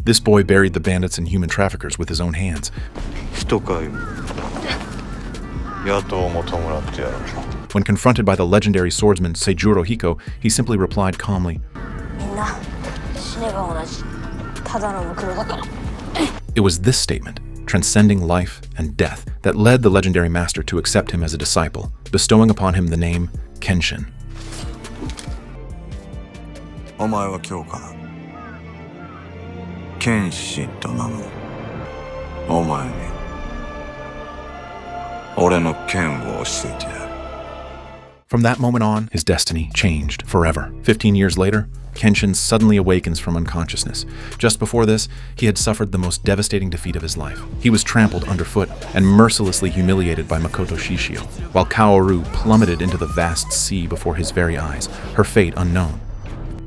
This boy buried the bandits and human traffickers with his own hands. When confronted by the legendary swordsman Seijuro Hiko, he simply replied calmly, It was this statement, transcending life and death, that led the legendary master to accept him as a disciple, bestowing upon him the name Kenshin. From that moment on, his destiny changed forever. 15 years later, Kenshin suddenly awakens from unconsciousness. Just before this, he had suffered the most devastating defeat of his life. He was trampled underfoot and mercilessly humiliated by Makoto Shishio, while Kaoru plummeted into the vast sea before his very eyes, her fate unknown.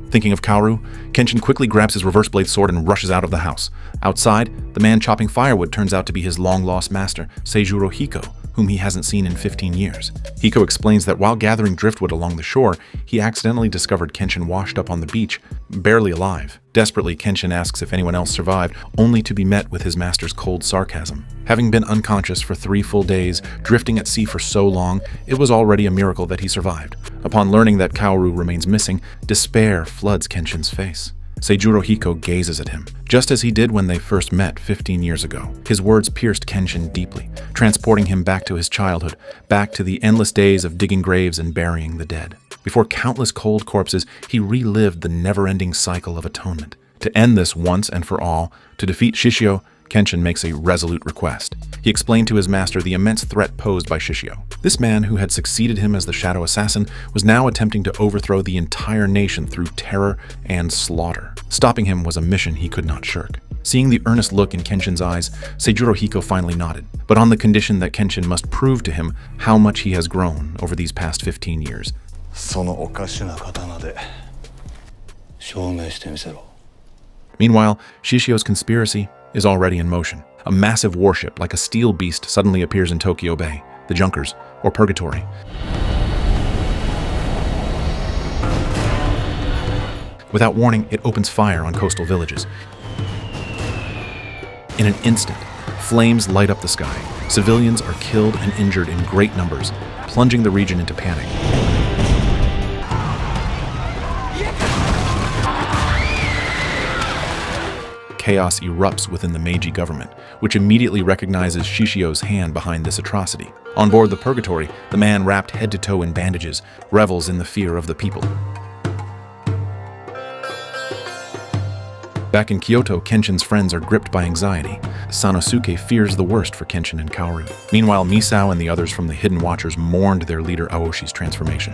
Thinking of Kaoru, Kenshin quickly grabs his reverse blade sword and rushes out of the house. Outside, the man chopping firewood turns out to be his long-lost master, Seijuro Hiko, whom he hasn't seen in 15 years. Hiko explains that while gathering driftwood along the shore, he accidentally discovered Kenshin washed up on the beach, barely alive. Desperately, Kenshin asks if anyone else survived, only to be met with his master's cold sarcasm. Having been unconscious for 3 full days, drifting at sea for so long, it was already a miracle that he survived. Upon learning that Kaoru remains missing, despair floods Kenshin's face. Seijuro Hiko gazes at him, just as he did when they first met 15 years ago. His words pierced Kenshin deeply, transporting him back to his childhood, back to the endless days of digging graves and burying the dead. Before countless cold corpses, he relived the never-ending cycle of atonement. To end this once and for all, to defeat Shishio, Kenshin makes a resolute request. He explained to his master the immense threat posed by Shishio. This man who had succeeded him as the Shadow Assassin was now attempting to overthrow the entire nation through terror and slaughter. Stopping him was a mission he could not shirk. Seeing the earnest look in Kenshin's eyes, Seijuro Hiko finally nodded, but on the condition that Kenshin must prove to him how much he has grown over these past 15 years. Meanwhile, Shishio's conspiracy is already in motion. A massive warship like a steel beast suddenly appears in Tokyo Bay, the Junkers, or Purgatory. Without warning, it opens fire on coastal villages. In an instant, flames light up the sky. Civilians are killed and injured in great numbers, plunging the region into panic. Chaos erupts within the Meiji government, which immediately recognizes Shishio's hand behind this atrocity. On board the Purgatory, the man wrapped head to toe in bandages revels in the fear of the people. Back in Kyoto, Kenshin's friends are gripped by anxiety. Sanosuke fears the worst for Kenshin and Kaoru. Meanwhile, Misao and the others from the Hidden Watchers mourned their leader Aoshi's transformation.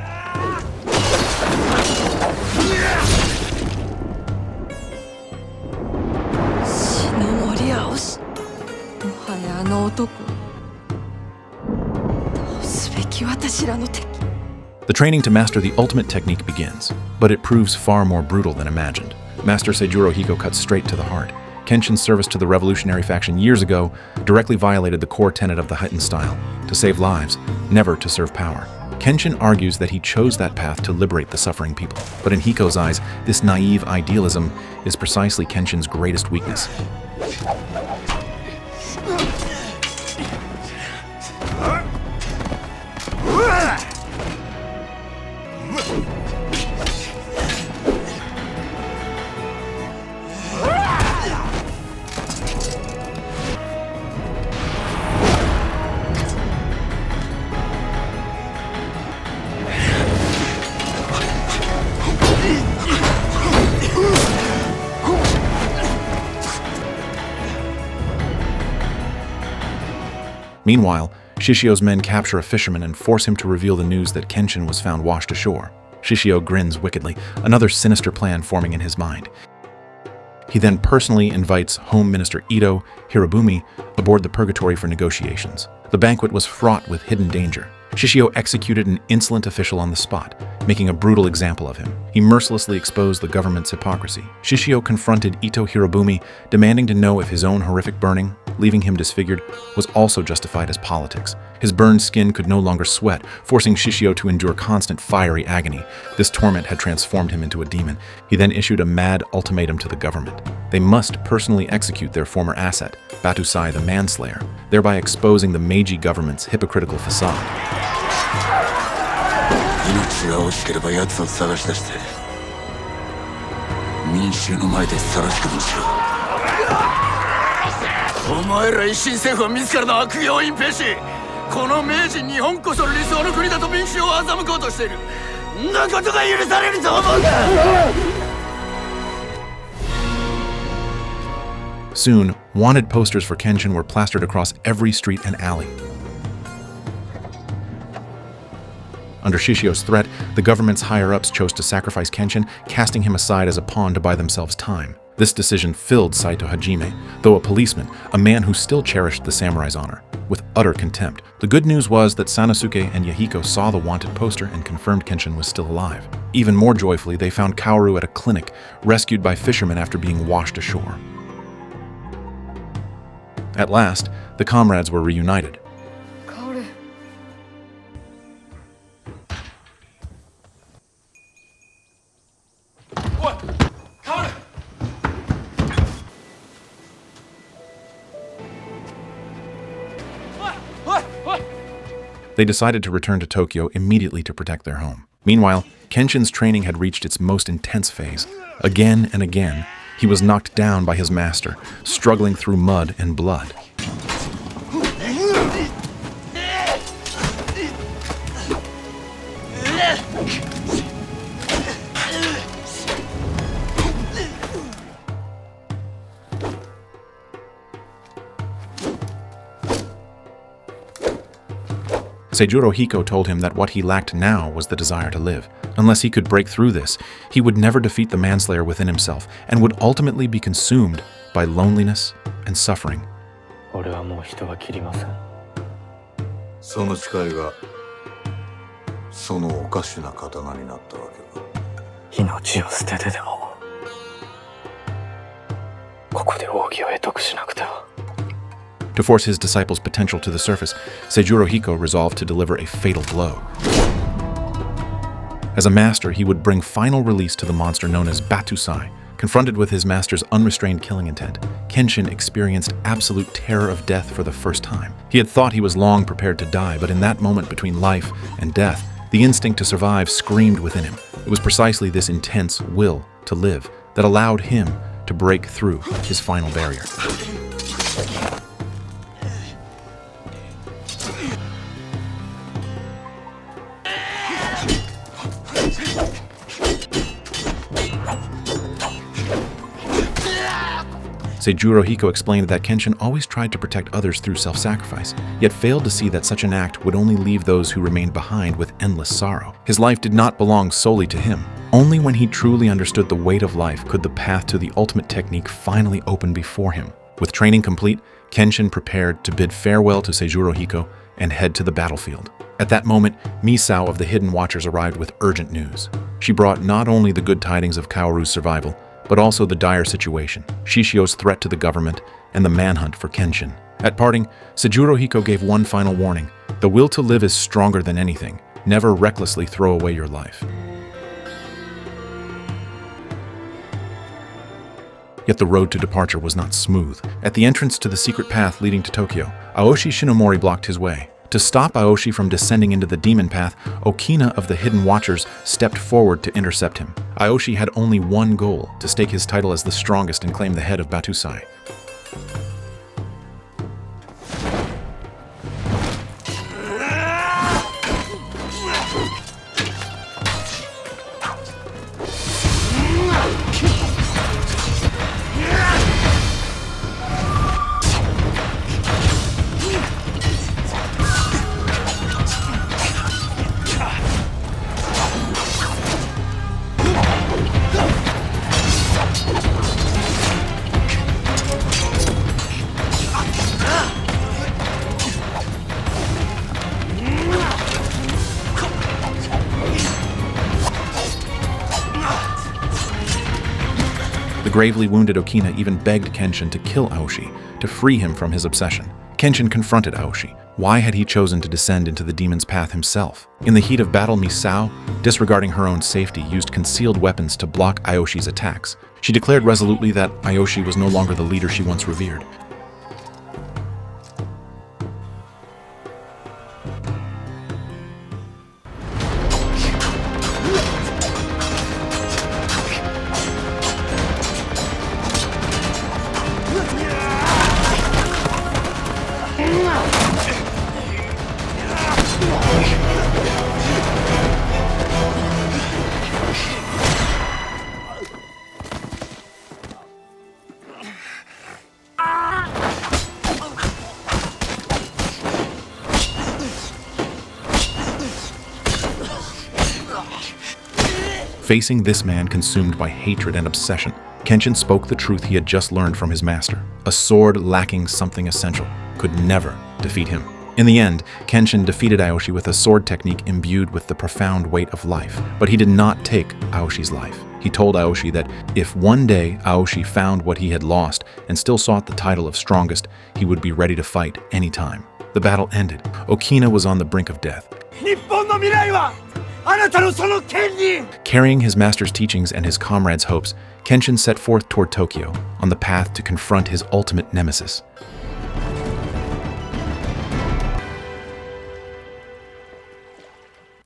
The training to master the ultimate technique begins, but it proves far more brutal than imagined. Master Seijuro Hiko cuts straight to the heart. Kenshin's service to the revolutionary faction years ago directly violated the core tenet of the Heightened style, to save lives, never to serve power. Kenshin argues that he chose that path to liberate the suffering people, but in Hiko's eyes, this naive idealism is precisely Kenshin's greatest weakness. Meanwhile, Shishio's men capture a fisherman and force him to reveal the news that Kenshin was found washed ashore. Shishio grins wickedly, another sinister plan forming in his mind. He then personally invites Home Minister Ito Hirobumi aboard the Purgatory for negotiations. The banquet was fraught with hidden danger. Shishio executed an insolent official on the spot, making a brutal example of him. He mercilessly exposed the government's hypocrisy. Shishio confronted Ito Hirobumi, demanding to know if his own horrific burning, leaving him disfigured, was also justified as politics. His burned skin could no longer sweat, forcing Shishio to endure constant fiery agony. This torment had transformed him into a demon. He then issued a mad ultimatum to the government. They must personally execute their former asset, Batusai the Manslayer, thereby exposing the Meiji government's hypocritical facade. Soon, wanted posters for Kenshin were plastered across every street and alley. Under Shishio's threat, the government's higher-ups chose to sacrifice Kenshin, casting him aside as a pawn to buy themselves time. This decision filled Saito Hajime, though a policeman, a man who still cherished the samurai's honor, with utter contempt. The good news was that Sanosuke and Yahiko saw the wanted poster and confirmed Kenshin was still alive. Even more joyfully, they found Kaoru at a clinic, rescued by fishermen after being washed ashore. At last, the comrades were reunited. Kaoru. What? Kaoru! What? They decided to return to Tokyo immediately to protect their home. Meanwhile, Kenshin's training had reached its most intense phase. Again and again, he was knocked down by his master, struggling through mud and blood. Seijuro Hiko told him that what he lacked now was the desire to live. Unless he could break through this, he would never defeat the manslayer within himself and would ultimately be consumed by loneliness and suffering. To force his disciple's potential to the surface, Seijuro Hiko resolved to deliver a fatal blow. As a master, he would bring final release to the monster known as Batusai. Confronted with his master's unrestrained killing intent, Kenshin experienced absolute terror of death for the first time. He had thought he was long prepared to die, but in that moment between life and death, the instinct to survive screamed within him. It was precisely this intense will to live that allowed him to break through his final barrier. Seijuro Hiko explained that Kenshin always tried to protect others through self-sacrifice, yet failed to see that such an act would only leave those who remained behind with endless sorrow. His life did not belong solely to him. Only when he truly understood the weight of life could the path to the ultimate technique finally open before him. With training complete, Kenshin prepared to bid farewell to Seijuro Hiko and head to the battlefield. At that moment, Misao of the Hidden Watchers arrived with urgent news. She brought not only the good tidings of Kaoru's survival, but also the dire situation, Shishio's threat to the government, and the manhunt for Kenshin. At parting, Seijuro Hiko gave one final warning. The will to live is stronger than anything. Never recklessly throw away your life. Yet the road to departure was not smooth. At the entrance to the secret path leading to Tokyo, Aoshi Shinomori blocked his way. To stop Aoshi from descending into the demon path, Okina of the Hidden Watchers stepped forward to intercept him. Aoshi had only one goal, to stake his title as the strongest and claim the head of Batusai. The gravely wounded Okina even begged Kenshin to kill Aoshi, to free him from his obsession. Kenshin confronted Aoshi. Why had he chosen to descend into the demon's path himself? In the heat of battle, Misao, disregarding her own safety, used concealed weapons to block Ayoshi's attacks. She declared resolutely that Aoshi was no longer the leader she once revered. Facing this man consumed by hatred and obsession, Kenshin spoke the truth he had just learned from his master. A sword lacking something essential could never defeat him. In the end, Kenshin defeated Aoshi with a sword technique imbued with the profound weight of life. But he did not take Aoshi's life. He told Aoshi that if one day Aoshi found what he had lost and still sought the title of strongest, he would be ready to fight any time. The battle ended. Okina was on the brink of death. Carrying his master's teachings and his comrades' hopes, Kenshin set forth toward Tokyo on the path to confront his ultimate nemesis.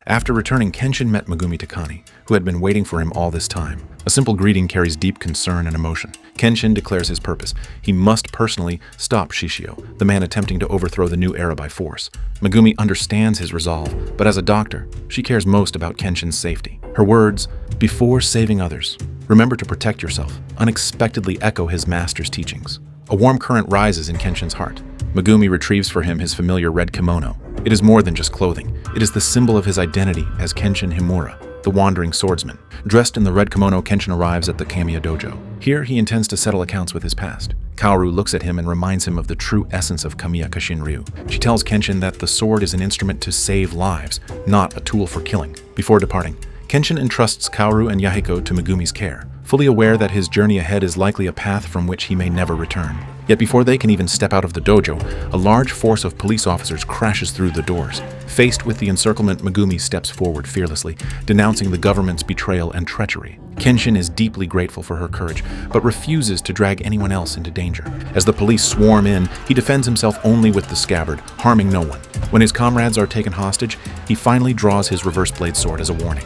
After returning, Kenshin met Megumi Takane, who had been waiting for him all this time. A simple greeting carries deep concern and emotion. Kenshin declares his purpose. He must personally stop Shishio, the man attempting to overthrow the new era by force. Megumi understands his resolve, but as a doctor, she cares most about Kenshin's safety. Her words, "Before saving others, remember to protect yourself," unexpectedly echo his master's teachings. A warm current rises in Kenshin's heart. Megumi retrieves for him his familiar red kimono. It is more than just clothing. It is the symbol of his identity as Kenshin Himura, the wandering swordsman. Dressed in the red kimono, Kenshin arrives at the Kamiya dojo. Here, he intends to settle accounts with his past. Kaoru looks at him and reminds him of the true essence of Kamiya Kashinryu. She tells Kenshin that the sword is an instrument to save lives, not a tool for killing. Before departing, Kenshin entrusts Kaoru and Yahiko to Megumi's care, fully aware that his journey ahead is likely a path from which he may never return. Yet before they can even step out of the dojo, a large force of police officers crashes through the doors. Faced with the encirclement, Megumi steps forward fearlessly, denouncing the government's betrayal and treachery. Kenshin is deeply grateful for her courage, but refuses to drag anyone else into danger. As the police swarm in, he defends himself only with the scabbard, harming no one. When his comrades are taken hostage, he finally draws his reverse blade sword as a warning.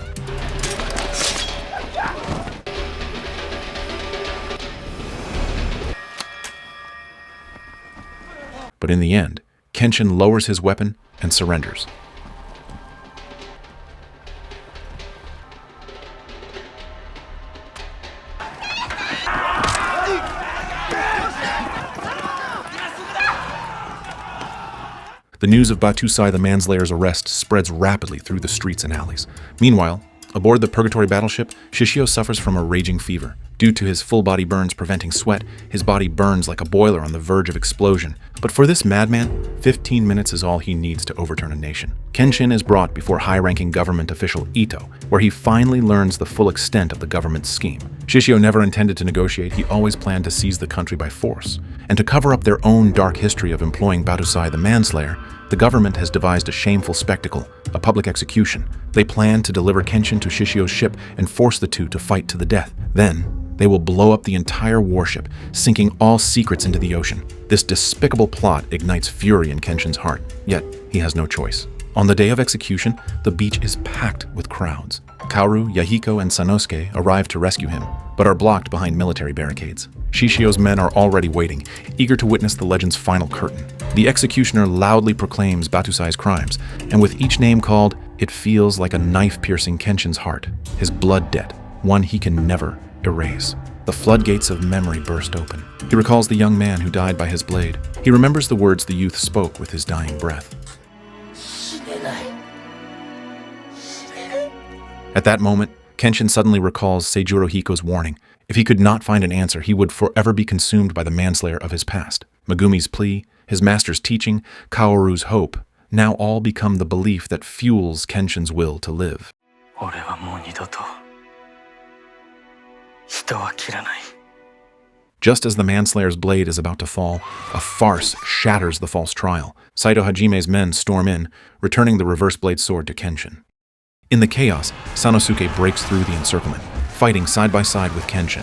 But in the end, Kenshin lowers his weapon and surrenders. The news of Batusai the Manslayer's arrest spreads rapidly through the streets and alleys. Meanwhile, aboard the Purgatory battleship, Shishio suffers from a raging fever. Due to his full-body burns preventing sweat, his body burns like a boiler on the verge of explosion. But for this madman, 15 minutes is all he needs to overturn a nation. Kenshin is brought before high-ranking government official Ito, where he finally learns the full extent of the government's scheme. Shishio never intended to negotiate, he always planned to seize the country by force. And to cover up their own dark history of employing Batusai the Manslayer, the government has devised a shameful spectacle, a public execution. They plan to deliver Kenshin to Shishio's ship and force the two to fight to the death. Then, they will blow up the entire warship, sinking all secrets into the ocean. This despicable plot ignites fury in Kenshin's heart, yet he has no choice. On the day of execution, the beach is packed with crowds. Kaoru, Yahiko, and Sanosuke arrive to rescue him, but are blocked behind military barricades. Shishio's men are already waiting, eager to witness the legend's final curtain. The executioner loudly proclaims Batusai's crimes, and with each name called, it feels like a knife piercing Kenshin's heart, his blood debt, one he can never erase. The floodgates of memory burst open. He recalls the young man who died by his blade. He remembers the words the youth spoke with his dying breath. At that moment, Kenshin suddenly recalls Seijuro Hiko's warning. If he could not find an answer, he would forever be consumed by the manslayer of his past. Megumi's plea, his master's teaching, Kaoru's hope, now all become the belief that fuels Kenshin's will to live. Just as the manslayer's blade is about to fall, a farce shatters the false trial. Saito Hajime's men storm in, returning the reverse blade sword to Kenshin. In the chaos, Sanosuke breaks through the encirclement, fighting side by side with Kenshin.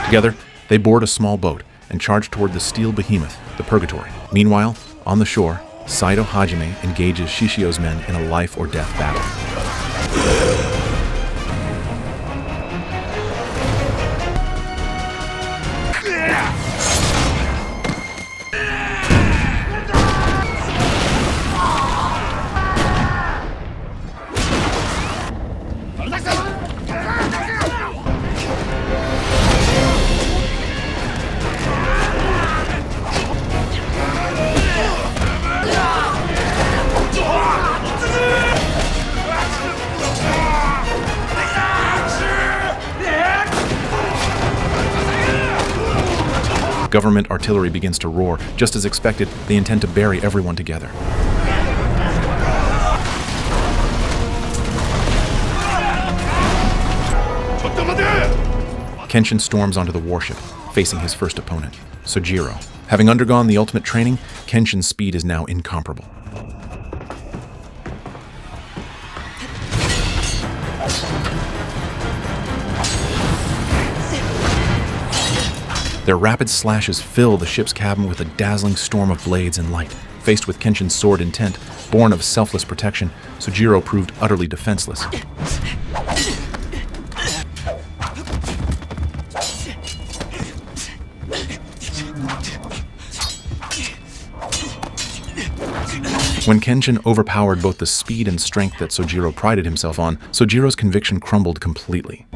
Together, they board a small boat and charge toward the steel behemoth, the Purgatory. Meanwhile, on the shore, Saito Hajime engages Shishio's men in a life-or-death battle. Government artillery begins to roar. Just as expected, they intend to bury everyone together. Kenshin storms onto the warship, facing his first opponent, Sojiro. Having undergone the ultimate training, Kenshin's speed is now incomparable. Their rapid slashes fill the ship's cabin with a dazzling storm of blades and light. Faced with Kenshin's sword intent, born of selfless protection, Sojiro proved utterly defenseless. When Kenshin overpowered both the speed and strength that Sojiro prided himself on, Sojiro's conviction crumbled completely.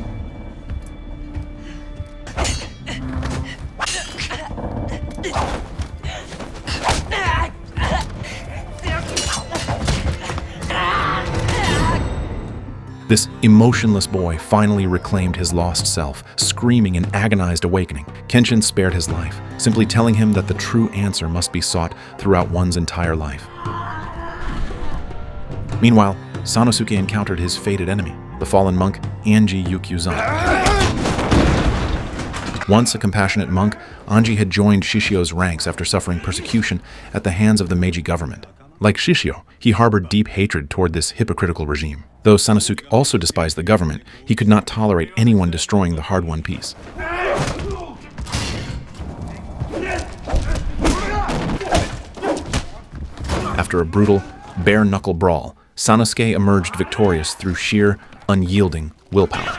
This emotionless boy finally reclaimed his lost self, screaming in agonized awakening. Kenshin spared his life, simply telling him that the true answer must be sought throughout one's entire life. Meanwhile, Sanosuke encountered his fated enemy, the fallen monk Anji Yukyuzan. Once a compassionate monk, Anji had joined Shishio's ranks after suffering persecution at the hands of the Meiji government. Like Shishio, he harbored deep hatred toward this hypocritical regime. Though Sanosuke also despised the government, he could not tolerate anyone destroying the hard-won peace. After a brutal, bare-knuckle brawl, Sanosuke emerged victorious through sheer, unyielding willpower.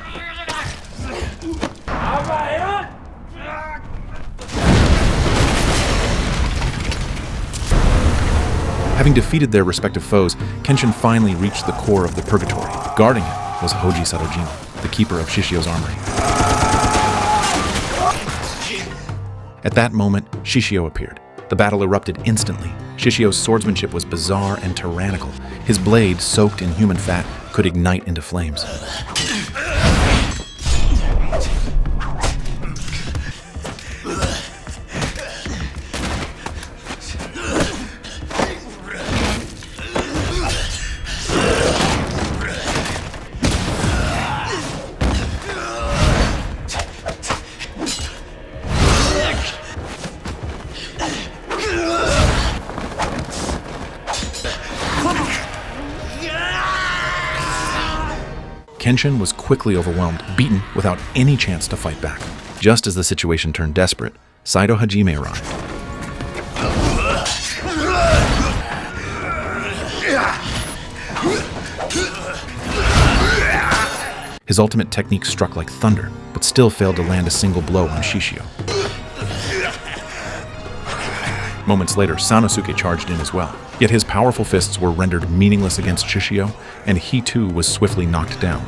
Having defeated their respective foes, Kenshin finally reached the core of the Purgatory. Guarding it was Hoji Satojima, the keeper of Shishio's armory. At that moment, Shishio appeared. The battle erupted instantly. Shishio's swordsmanship was bizarre and tyrannical. His blade, soaked in human fat, could ignite into flames. Kenshin was quickly overwhelmed, beaten without any chance to fight back. Just as the situation turned desperate, Saito Hajime arrived. His ultimate technique struck like thunder, but still failed to land a single blow on Shishio. Moments later, Sanosuke charged in as well. Yet his powerful fists were rendered meaningless against Shishio, and he too was swiftly knocked down.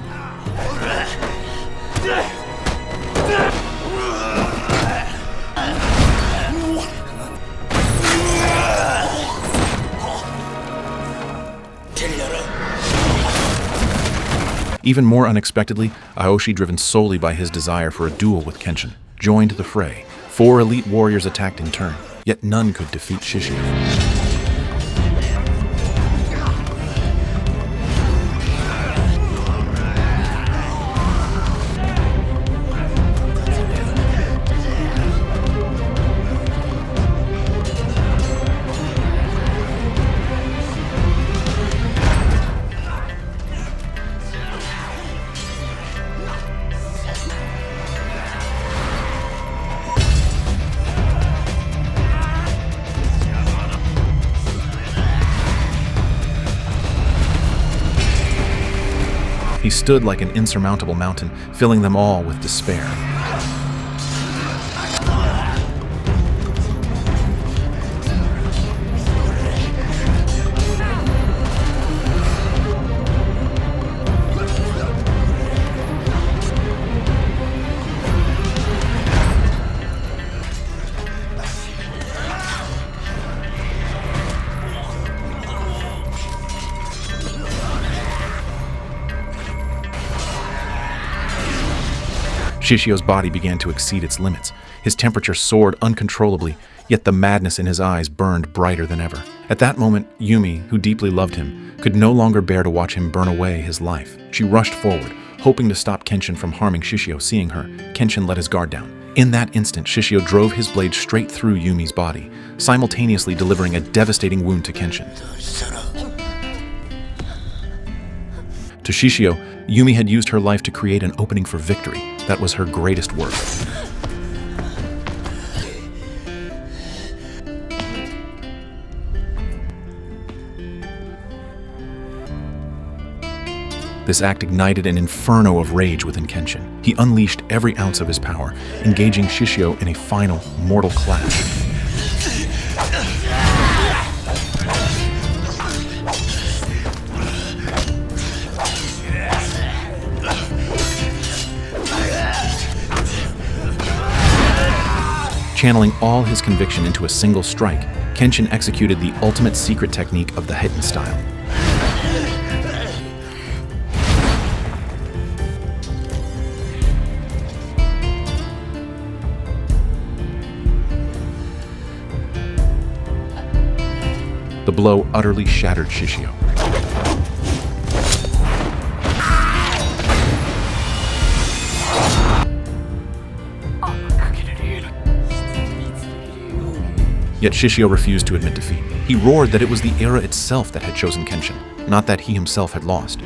Even more unexpectedly, Aoshi, driven solely by his desire for a duel with Kenshin, joined the fray. 4 elite warriors attacked in turn, yet none could defeat Shishio. He stood like an insurmountable mountain, filling them all with despair. Shishio's body began to exceed its limits. His temperature soared uncontrollably, yet the madness in his eyes burned brighter than ever. At that moment, Yumi, who deeply loved him, could no longer bear to watch him burn away his life. She rushed forward, hoping to stop Kenshin from harming Shishio. Seeing her, Kenshin let his guard down. In that instant, Shishio drove his blade straight through Yumi's body, simultaneously delivering a devastating wound to Kenshin. To Shishio, Yumi had used her life to create an opening for victory. That was her greatest work. This act ignited an inferno of rage within Kenshin. He unleashed every ounce of his power, engaging Shishio in a final, mortal clash. Channeling all his conviction into a single strike, Kenshin executed the ultimate secret technique of the Hitten style. The blow utterly shattered Shishio. Yet Shishio refused to admit defeat. He roared that it was the era itself that had chosen Kenshin, not that he himself had lost.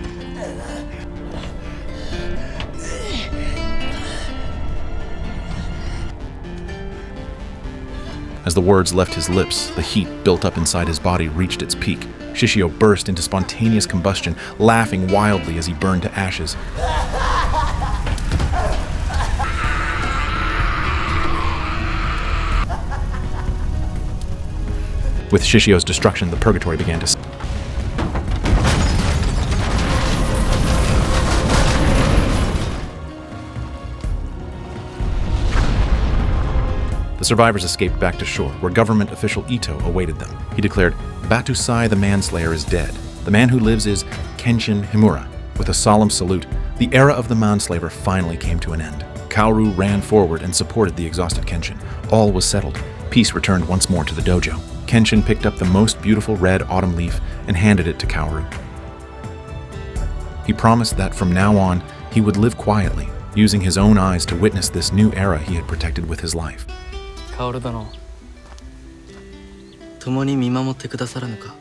As the words left his lips, the heat built up inside his body reached its peak. Shishio burst into spontaneous combustion, laughing wildly as he burned to ashes. With Shishio's destruction, the purgatory began to... The survivors escaped back to shore, where government official Ito awaited them. He declared, "Batusai the manslayer is dead. The man who lives is Kenshin Himura." With a solemn salute, the era of the manslaver finally came to an end. Kaoru ran forward and supported the exhausted Kenshin. All was settled. Peace returned once more to the dojo. Kenshin picked up the most beautiful red autumn leaf and handed it to Kaoru. He promised that from now on, he would live quietly, using his own eyes to witness this new era he had protected with his life. カオル殿、共に見守ってくださらぬか。